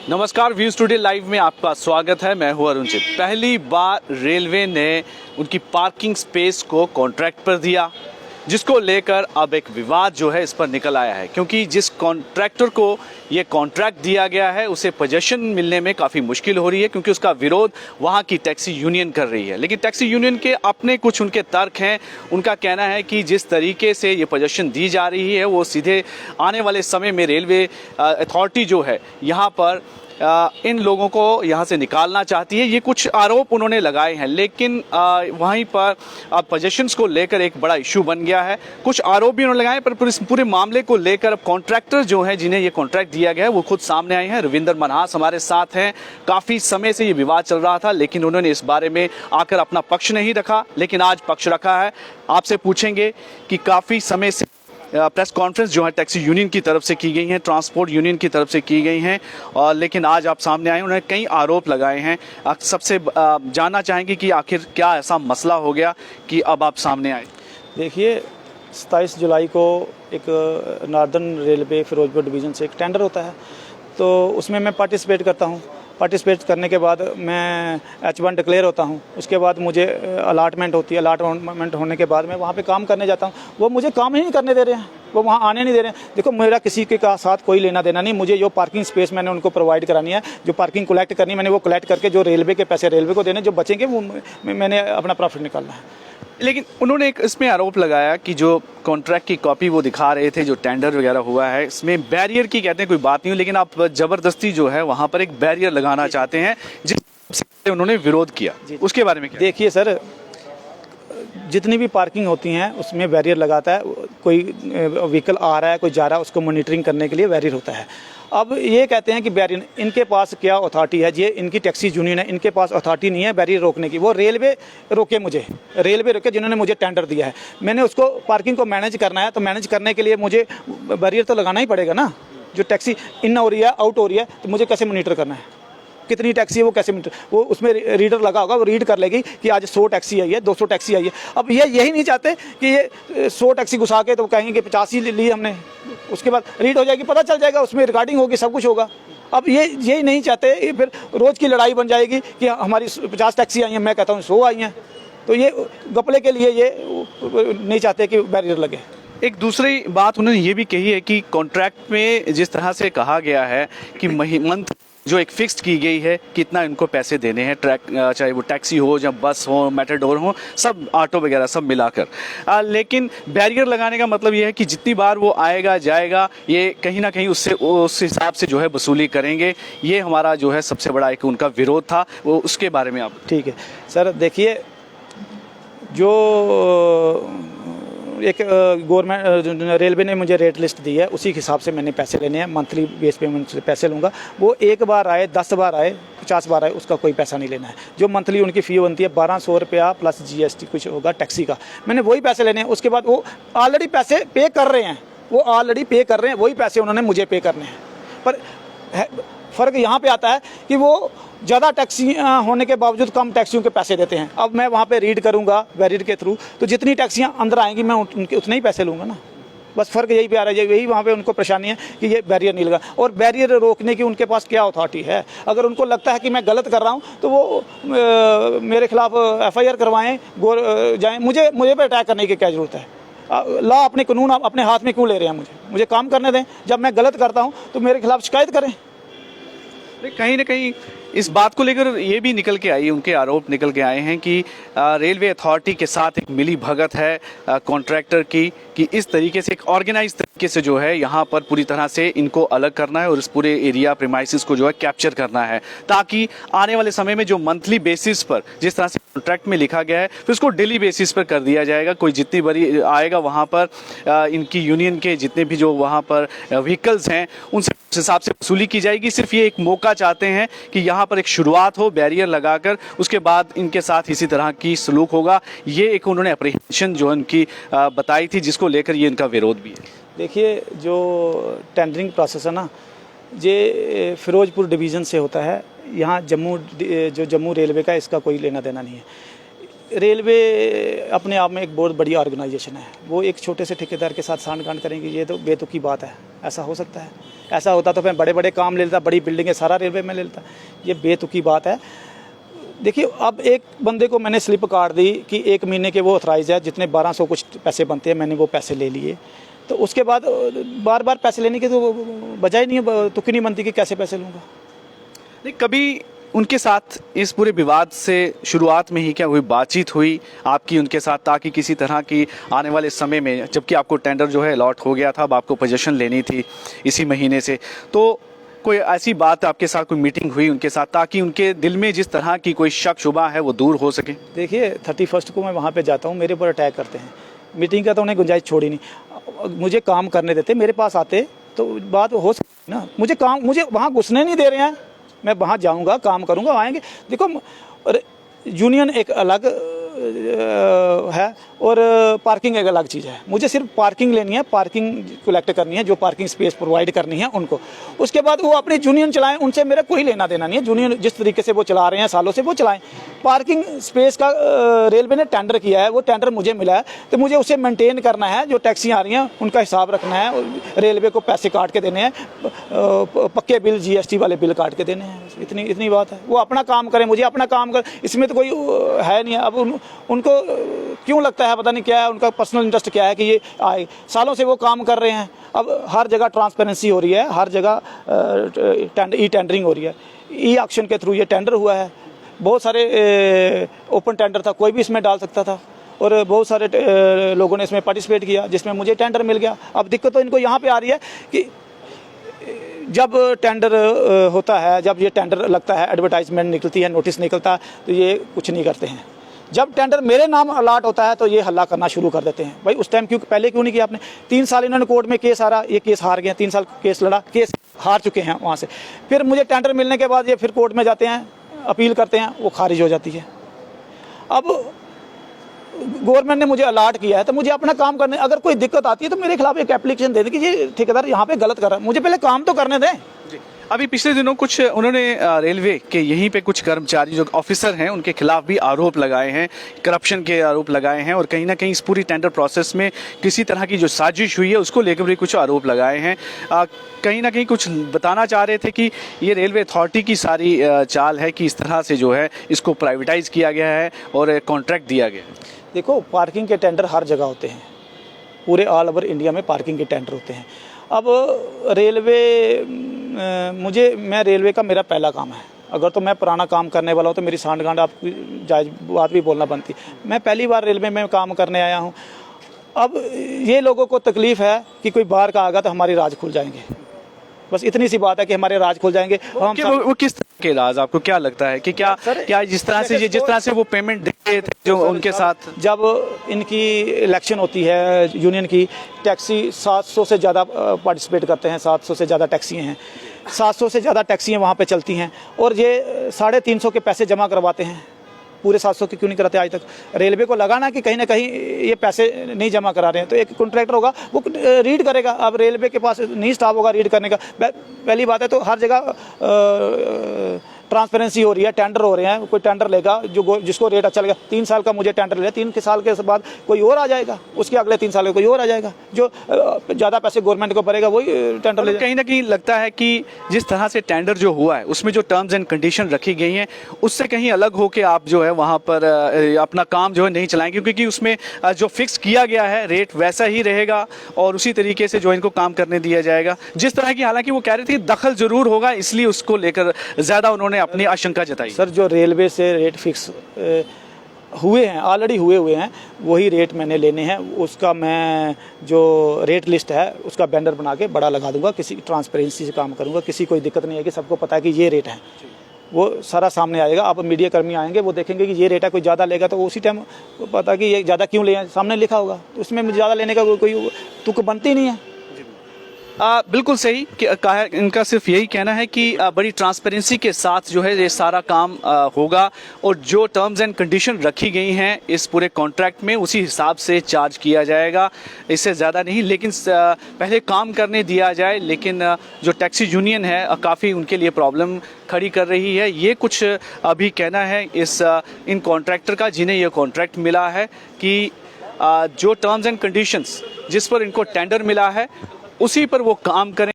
नमस्कार, views today live में आपका स्वागत है। मैं हूं अरुण। पहली बार रेलवे ने उनकी पार्किंग स्पेस को कॉन्ट्रैक्ट पर दिया, जिसको लेकर अब एक विवाद जो है इस पर निकल आया है, क्योंकि जिस कॉन्ट्रैक्टर को ये कॉन्ट्रैक्ट दिया गया है उसे पोजीशन मिलने में काफ़ी मुश्किल हो रही है, क्योंकि उसका विरोध वहाँ की टैक्सी यूनियन कर रही है। लेकिन टैक्सी यूनियन के अपने कुछ उनके तर्क हैं। उनका कहना है कि जिस तरीके से ये पोजीशन दी जा रही है वो सीधे आने वाले समय में रेलवे अथॉरिटी जो है यहाँ पर इन लोगों को यहाँ से निकालना चाहती है। ये कुछ आरोप उन्होंने लगाए हैं, लेकिन वहीं पर अब पोजीशंस को लेकर एक बड़ा इशू बन गया है। कुछ आरोप भी उन्होंने लगाए, पर इस पूरे मामले को लेकर अब कॉन्ट्रैक्टर जो हैं जिन्हें ये कॉन्ट्रैक्ट दिया गया है वो खुद सामने आए हैं। रविंदर मनहास हमारे साथ हैं। काफ़ी समय से ये विवाद चल रहा था, लेकिन उन्होंने इस बारे में आकर अपना पक्ष नहीं रखा, लेकिन आज पक्ष रखा है। आपसे पूछेंगे कि काफ़ी समय से प्रेस कॉन्फ्रेंस जो है टैक्सी यूनियन की तरफ से की गई हैं, ट्रांसपोर्ट यूनियन की तरफ से की गई हैं, और लेकिन आज आप सामने आए, उन्होंने कई आरोप लगाए हैं। सबसे जानना चाहेंगे कि आखिर क्या ऐसा मसला हो गया कि अब आप सामने आए। देखिए, 27 जुलाई को एक नॉर्दर्न रेलवे फिरोजपुर डिवीज़न से एक टेंडर होता है, तो उसमें मैं पार्टिसिपेट करता हूँ। पार्टिसिपेट करने के बाद मैं H1 डिक्लेयर होता हूँ। उसके बाद मुझे अलाटमेंट होती है। अलाटमेंट होने के बाद मैं वहाँ पे काम करने जाता हूँ। वो मुझे काम ही नहीं करने दे रहे हैं, वो वहाँ आने नहीं दे रहे हैं। देखो, मेरा किसी के साथ कोई लेना देना नहीं। मुझे जो पार्किंग स्पेस मैंने उनको प्रोवाइड करानी है, जो पार्किंग कलेक्ट करनी है, मैंने वो कलेक्ट करके जो रेलवे के पैसे रेलवे को देने, जो बचेंगे वो मैंने अपना प्रॉफिट निकालना है। लेकिन उन्होंने एक इसमें आरोप लगाया कि जो कॉन्ट्रैक्ट की कॉपी वो दिखा रहे थे, जो टेंडर वगैरह हुआ है, इसमें बैरियर की कहते हैं कोई बात नहीं हो, लेकिन आप ज़बरदस्ती जो है वहाँ पर एक बैरियर लगाना चाहते हैं, जिससे उन्होंने विरोध किया। उसके बारे में क्या? देखिए सर, जितनी भी पार्किंग होती हैं उसमें बैरियर लगाता है। कोई व्हीकल आ रहा है, कोई जा रहा है, उसको मॉनिटरिंग करने के लिए बैरियर होता है। अब ये कहते हैं कि बैरियर, इनके पास क्या अथॉरिटी है? ये इनकी टैक्सी यूनियन है, इनके पास अथॉरिटी नहीं है बैरियर रोकने की। वो रेलवे रोके, मुझे रेलवे रोके, जिन्होंने मुझे टेंडर दिया है। मैंने उसको पार्किंग को मैनेज करना है, तो मैनेज करने के लिए मुझे बैरियर तो लगाना ही पड़ेगा ना। जो टैक्सी इन हो रही है, आउट हो रही है, तो मुझे कैसे मॉनिटर करना है? कितनी टैक्सी है वो कैसे मीटर, वो उसमें रीडर लगा होगा, वो रीड कर लेगी कि आज 100 टैक्सी आई है, 200 टैक्सी आई है। अब ये यही नहीं चाहते कि ये 100 टैक्सी घुसा के तो कहेंगे कि 50 ही ली हमने, उसके बाद रीड हो जाएगी, पता चल जाएगा, उसमें रिकॉर्डिंग होगी, सब कुछ होगा। अब ये यही नहीं चाहते, फिर रोज़ की लड़ाई बन जाएगी कि हमारी 50 टैक्सी आई हैं, मैं कहता हूँ 100 आई हैं। तो ये घपले के लिए ये नहीं चाहते कि बैरियर लगे। एक दूसरी बात उन्होंने ये भी कही है कि कॉन्ट्रैक्ट में जिस तरह से कहा गया है कि मंथ जो एक फिक्स्ड की गई है कितना इनको पैसे देने हैं, ट्रैक चाहे वो टैक्सी हो या बस हो, मेटाडोर हो, सब ऑटो वगैरह सब मिलाकर। लेकिन बैरियर लगाने का मतलब ये है कि जितनी बार वो आएगा जाएगा, ये कहीं ना कहीं उससे उस हिसाब से जो है वसूली करेंगे। ये हमारा जो है सबसे बड़ा एक उनका विरोध था। वो उसके बारे में आप? ठीक है सर, देखिए, जो एक गवर्नमेंट रेलवे ने मुझे रेट लिस्ट दी है, उसी के हिसाब से मैंने पैसे लेने हैं। मंथली बेस पेमेंट से पैसे लूँगा। वो एक बार आए, 10 बार आए, 50 बार आए, उसका कोई पैसा नहीं लेना है। जो मंथली उनकी फ़ी बनती है 1200 रुपया प्लस GST कुछ होगा टैक्सी का, मैंने वही पैसे लेने हैं। उसके बाद वो ऑलरेडी पैसे पे कर रहे हैं, वो ऑलरेडी पे कर रहे हैं, वही पैसे उन्होंने मुझे पे करने हैं। पर फ़र्क यहाँ पे आता है कि वो ज़्यादा टैक्सी होने के बावजूद कम टैक्सियों के पैसे देते हैं। अब मैं वहाँ पे रीड करूँगा बैरियर के थ्रू, तो जितनी टैक्सियाँ अंदर आएंगी मैं उनके उतने ही पैसे लूँगा ना। बस फ़र्क यही पे आ रहा है। यही वहाँ पे उनको परेशानी है कि ये बैरियर नहीं लगा। और बैरियर रोकने की उनके पास क्या अथॉरिटी है? अगर उनको लगता है कि मैं गलत कर रहा हूँ तो वो मेरे खिलाफ FIR करवाएँ, जाएँ। मुझे पे अटैक करने की क्या ज़रूरत है? लॉ, अपने कानून अपने हाथ में क्यों ले रहे हैं? मुझे काम करने दें। जब मैं गलत करता हूँ तो मेरे खिलाफ शिकायत करें। कहीं ना कहीं इस बात को लेकर ये भी निकल के आई, उनके आरोप निकल के आए हैं कि रेलवे अथॉरिटी के साथ एक मिली भगत है कॉन्ट्रैक्टर की, कि इस तरीके से एक ऑर्गेनाइज तरीके से जो है यहाँ पर पूरी तरह से इनको अलग करना है और इस पूरे एरिया प्रीमाइसिस को जो है कैप्चर करना है, ताकि आने वाले समय में जो मंथली बेसिस पर जिस तरह से कॉन्ट्रैक्ट में लिखा गया है, फिर उसको डेली बेसिस पर कर दिया जाएगा। कोई जितनी बड़ी आएगा वहाँ पर इनकी यूनियन के जितने भी जो वहाँ पर व्हीकल्स हैं उनसे उस हिसाब से वसूली की जाएगी। सिर्फ ये एक मौका चाहते हैं कि यहाँ पर एक शुरुआत हो बैरियर लगाकर, उसके बाद इनके साथ इसी तरह की सलूक होगा। ये एक उन्होंने अप्रीहेंशन जो उनकी बताई थी, जिसको लेकर ये इनका विरोध भी है। देखिए, जो टेंडरिंग प्रोसेस है ना, ये फिरोजपुर डिवीज़न से होता है। यहाँ जम्मू रेलवे का इसका कोई लेना देना नहीं है। रेलवे अपने आप में एक बहुत बड़ी ऑर्गेनाइजेशन है। वो एक छोटे से ठेकेदार के साथ सांठ-गांठ करेंगे, ये तो बेतुकी बात है। ऐसा हो सकता है? ऐसा होता तो फिर बड़े बड़े काम ले लेता, बड़ी बिल्डिंगें सारा रेलवे में ले लेता। ये बेतुकी बात है। देखिए, अब एक बंदे को मैंने स्लिप काट दी कि 1 महीने के वो ऑथराइज है, जितने 1200 कुछ पैसे बनते हैं, मैंने वो पैसे ले लिए। तो उसके बाद बार बार पैसे लेने की तो बजाय नहीं है, तुक्की नहीं बनती कि कैसे पैसे लूँगा। नहीं, कभी उनके साथ इस पूरे विवाद से शुरुआत में ही क्या हुई, बातचीत हुई आपकी उनके साथ, ताकि किसी तरह की आने वाले समय में, जबकि आपको टेंडर जो है अलॉट हो गया था, अब आपको पोजीशन लेनी थी इसी महीने से, तो कोई ऐसी बात आपके साथ, कोई मीटिंग हुई उनके साथ, ताकि उनके दिल में जिस तरह की कोई शक शुबा है वो दूर हो सके? देखिए, 31 को मैं वहाँ पे जाता हूँ, मेरे ऊपर अटैक करते हैं। मीटिंग का तो उन्हें गुंजाइश छोड़ी नहीं। मुझे काम करने देते, मेरे पास आते तो बात हो सकती ना। मुझे वहाँ घुसने नहीं दे रहे हैं। मैं वहाँ जाऊँगा, काम करूँगा, आएंगे। देखो, यूनियन एक अलग है और पार्किंग एक अलग चीज़ है। मुझे सिर्फ पार्किंग लेनी है, पार्किंग कलेक्ट करनी है, जो पार्किंग स्पेस प्रोवाइड करनी है उनको। उसके बाद वो अपनी यूनियन चलाएं, उनसे मेरा कोई लेना देना नहीं है। यूनियन जिस तरीके से वो चला रहे हैं सालों से, वो चलाएं। पार्किंग स्पेस का रेलवे ने टेंडर किया है, वो टेंडर मुझे मिला है, तो मुझे उसे मेंटेन करना है। जो टैक्सी आ रही हैं उनका हिसाब रखना है, रेलवे को पैसे काट के देने हैं, पक्के बिल, GST वाले बिल काट के देने हैं। इतनी बात है। वो अपना काम करें, मुझे अपना काम कर, इसमें तो कोई है नहीं है। अब उनको क्यों लगता है, पता नहीं क्या है, उनका पर्सनल इंटरेस्ट क्या है कि ये आए। सालों से वो काम कर रहे हैं। अब हर जगह ट्रांसपेरेंसी हो रही है, हर जगह ई टेंडरिंग हो रही है, ई ऑक्शन के थ्रू ये टेंडर हुआ है। बहुत सारे ओपन टेंडर था, कोई भी इसमें डाल सकता था, और बहुत सारे लोगों ने इसमें पार्टिसिपेट किया, जिसमें मुझे टेंडर मिल गया। अब दिक्कत तो इनको यहाँ पे आ रही है कि जब टेंडर होता है, जब ये टेंडर लगता है, एडवर्टाइजमेंट निकलती है, नोटिस निकलता है, तो ये कुछ नहीं करते हैं। जब टेंडर मेरे नाम अलाट होता है तो ये हल्ला करना शुरू कर देते हैं। भाई, उस टाइम पहले क्यों नहीं किया आपने? 3 साल इन्होंने कोर्ट में केस हारा, ये केस हार गए। 3 साल केस लड़ा, केस हार चुके हैं वहाँ से। फिर मुझे टेंडर मिलने के बाद ये फिर कोर्ट में जाते हैं, अपील करते हैं, वो खारिज हो जाती है। अब गवर्नमेंट ने मुझे अलाट किया है, तो मुझे अपना काम करने, अगर कोई दिक्कत आती है तो मेरे खिलाफ एक एप्लीकेशन दे दें कि ये ठेकेदार यहाँ पे गलत कर रहा है। मुझे पहले काम तो करने दें। अभी पिछले दिनों कुछ उन्होंने रेलवे के यहीं पे कुछ कर्मचारी जो ऑफिसर हैं उनके खिलाफ भी आरोप लगाए हैं, करप्शन के आरोप लगाए हैं, और कहीं ना कहीं इस पूरी टेंडर प्रोसेस में किसी तरह की जो साजिश हुई है उसको लेकर भी कुछ आरोप लगाए हैं। कहीं ना कहीं कुछ बताना चाह रहे थे कि ये रेलवे अथॉरिटी की सारी चाल है कि इस तरह से जो है इसको प्राइवेटाइज किया गया है और कॉन्ट्रैक्ट दिया गया है। देखो, पार्किंग के टेंडर हर जगह होते हैं, पूरे ऑल ओवर इंडिया में पार्किंग के टेंडर होते हैं। अब रेलवे, मैं रेलवे का मेरा पहला काम है। अगर तो मैं पुराना काम करने वाला हूँ तो मेरी सांठ-गांठ आपकी जायज़ बात भी बोलना बनती। मैं पहली बार रेलवे में काम करने आया हूँ। अब ये लोगों को तकलीफ़ है कि कोई बाहर का आएगा तो हमारे राज खुल जाएंगे। बस इतनी सी बात है कि हमारे राज खुल जाएंगे। वो किस तरह के राज आपको क्या लगता है कि क्या जिस तरह से वो पेमेंट देते थे जो उनके साथ, जब इनकी इलेक्शन होती है यूनियन की, टैक्सी 700 से ज़्यादा पार्टिसिपेट करते हैं, 700 से ज़्यादा टैक्सियाँ हैं, 700 से ज़्यादा टैक्सियाँ वहाँ पे चलती हैं, और ये 350 के पैसे जमा करवाते हैं। पूरे 700 के क्यों नहीं कराते आज तक? रेलवे को लगाना कि कहीं ना कहीं ये पैसे नहीं जमा करा रहे हैं, तो एक कॉन्ट्रैक्टर होगा, वो रीड करेगा। अब रेलवे के पास नहीं स्टाफ होगा रीड करने का। पहली बात है, तो हर जगह ट्रांसपेरेंसी हो रही है, टेंडर हो रहे हैं। कोई टेंडर लेगा जिसको रेट अच्छा लगेगा। 3 साल का मुझे टेंडर लिया, 3 साल के बाद कोई और आ जाएगा, उसके अगले 3 साल में कोई और आ जाएगा, जो ज़्यादा पैसे गवर्नमेंट को भरेगा वही टेंडर ले। कहीं ना कहीं लगता है कि जिस तरह से टेंडर जो हुआ है उसमें जो टर्म्स एंड कंडीशन रखी गई हैं उससे कहीं अलग हो के आप जो है वहाँ पर अपना काम जो है नहीं चलाएंगे, क्योंकि उसमें जो फिक्स किया गया है रेट वैसा ही रहेगा और उसी तरीके से जो इनको काम करने दिया जाएगा। जिस तरह की, हालांकि वो कह रहे थे दखल जरूर होगा, इसलिए उसको लेकर ज़्यादा उन्होंने अपनी आशंका जताई। सर, जो रेलवे से रेट फिक्स हुए हैं, ऑलरेडी हुए हैं, वही रेट मैंने लेने हैं। उसका मैं जो रेट लिस्ट है उसका बैनर बना के बड़ा लगा दूंगा। किसी ट्रांसपेरेंसी से काम करूंगा, किसी कोई दिक्कत नहीं है कि सबको पता है कि ये रेट है, वो सारा सामने आएगा। अब मीडिया कर्मी आएंगे, वो देखेंगे कि ये रेट है, कोई ज़्यादा लेगा तो उसी टाइम पता कि ये ज़्यादा क्यों ले, सामने लिखा होगा, तो उसमें ज़्यादा लेने का कोई तुक बनती नहीं है। बिल्कुल सही कहा है। इनका सिर्फ यही कहना है कि बड़ी ट्रांसपेरेंसी के साथ जो है ये सारा काम होगा और जो टर्म्स एंड कंडीशन रखी गई हैं इस पूरे कॉन्ट्रैक्ट में उसी हिसाब से चार्ज किया जाएगा, इससे ज़्यादा नहीं। लेकिन पहले काम करने दिया जाए। लेकिन जो टैक्सी यूनियन है काफ़ी उनके लिए प्रॉब्लम खड़ी कर रही है। ये कुछ अभी कहना है इन कॉन्ट्रैक्टर का जिन्हें ये कॉन्ट्रैक्ट मिला है कि जो टर्म्स एंड कंडीशंस जिस पर इनको टेंडर मिला है उसी पर वो काम करें।